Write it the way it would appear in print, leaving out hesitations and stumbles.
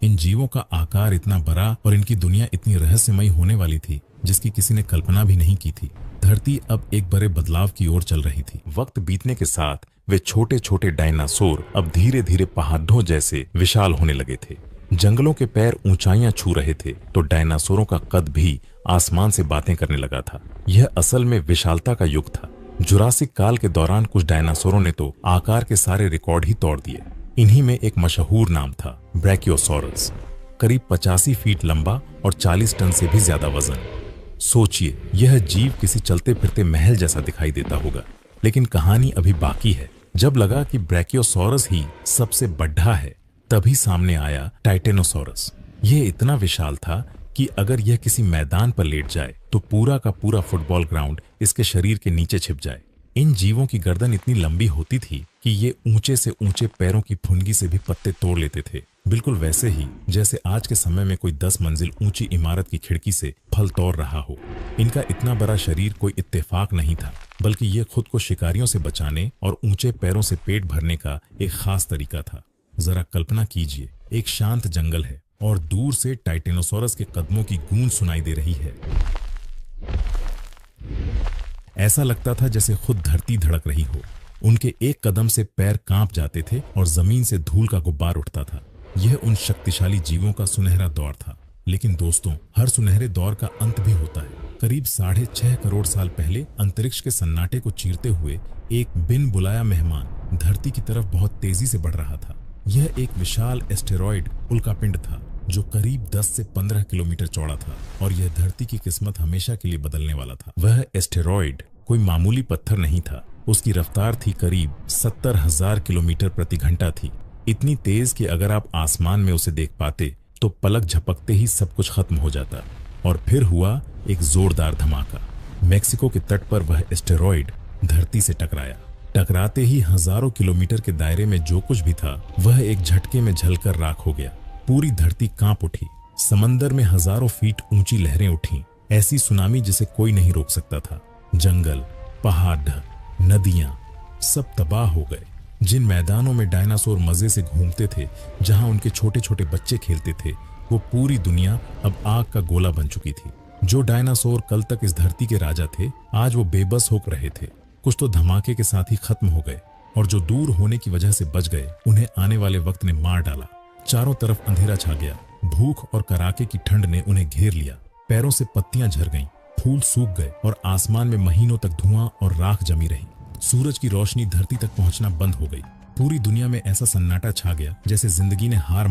इन जीवों का आकार इतना बड़ा और इनकी दुनिया इतनी रहस्यमयी होने वाली थी जिसकी किसी ने कल्पना भी नहीं की थी। धरती अब एक बड़े बदलाव की ओर चल रही थी। वक्त बीतने के साथ वे छोटे छोटे डायनासोर अब धीरे धीरे पहाड़ों जैसे विशाल होने लगे थे। जंगलों के पैर ऊंचाइयां छू रहे थे तो डायनासोरों का कद भी आसमान से बातें करने लगा था। यह असल में विशालता का युग था। जुरासिक काल के दौरान कुछ डायनासोरों ने तो आकार के सारे रिकॉर्ड ही तोड़ दिए। इन्हीं में एक मशहूर नाम था ब्रैकियोसॉरस, करीब 85 फीट लंबा और 40 टन से भी ज्यादा वजन। सोचिए, यह जीव किसी चलते फिरते महल जैसा दिखाई देता होगा। लेकिन कहानी अभी बाकी है। जब लगा कि ब्रैकियोसॉरस ही सबसे बड़ा है, तभी सामने आया टाइटेनोसॉरस। यह इतना विशाल था कि अगर यह किसी मैदान पर लेट जाए तो पूरा का पूरा फुटबॉल ग्राउंड इसके शरीर के नीचे छिप जाए। इन जीवों की गर्दन इतनी लंबी होती थी कि ये ऊंचे से ऊंचे पैरों की फुनगी से भी पत्ते तोड़ लेते थे। बिल्कुल वैसे ही जैसे आज के समय में कोई 10 मंजिल ऊंची इमारत की खिड़की से फल तोड़ रहा हो। इनका इतना बड़ा शरीर कोई इत्तेफाक नहीं था, बल्कि ये खुद को शिकारियों से बचाने और ऊंचे पैरों से पेट भरने का एक खास तरीका था। जरा कल्पना कीजिए, एक शांत जंगल है और दूर से टाइटेनोसॉरस के कदमों की गूंज सुनाई दे रही है। ऐसा लगता था जैसे खुद धरती धड़क रही हो। उनके एक कदम से पैर कांप जाते थे और जमीन से धूल का गुब्बार उठता था। यह उन शक्तिशाली जीवों का सुनहरा दौर था। लेकिन दोस्तों, हर सुनहरे दौर का अंत भी होता है। करीब 6.5 करोड़ साल पहले अंतरिक्ष के सन्नाटे को चीरते हुए एक बिन बुलाया मेहमान धरती की तरफ बहुत तेजी से बढ़ रहा था। यह एक विशाल एस्टेरॉयड उल्कापिंड था जो करीब 10 से 15 किलोमीटर चौड़ा था और यह धरती की किस्मत हमेशा के लिए बदलने वाला था। वह एस्टेरॉयड कोई मामूली पत्थर नहीं था। उसकी रफ्तार थी करीब 70,000 किलोमीटर प्रति घंटा थी। इतनी तेज कि अगर आप आसमान में उसे देख पाते तो पलक झपकते ही सब कुछ खत्म हो जाता। और फिर हुआ एक जोरदार धमाका। मेक्सिको के तट पर वह एस्टेरॉयड धरती से टकराया। टकराते ही हजारों किलोमीटर के दायरे में जो कुछ भी था वह एक झटके में जलकर राख हो गया। पूरी धरती कांप उठी। समंदर में हजारों फीट ऊंची लहरें उठी, ऐसी सुनामी जिसे कोई नहीं रोक सकता था। जंगल, पहाड़, नदियां सब तबाह हो गए। जिन मैदानों में डायनासोर मजे से घूमते थे, जहां उनके छोटे छोटे बच्चे खेलते थे, वो पूरी दुनिया अब आग का गोला बन चुकी थी। जो डायनासोर कल तक इस धरती के राजा थे, आज वो बेबस हो रहे थे। कुछ तो धमाके के साथ ही खत्म हो गए और जो दूर होने की वजह से बच गए उन्हें आने वाले वक्त ने मार डाला। चारों तरफ अंधेरा छा गया। भूख और कड़ाके की ठंड ने उन्हें घेर लिया। पैरों से पत्तियां झड़ गईं, फूल सूख गए और आसमान में महीनों तक धुआं और राख जमी रही। सूरज की रोशनी धरती तक पहुंचना बंद हो गई। पूरी दुनिया में ऐसा सन्नाटा छा गया जैसे जिंदगी ने हार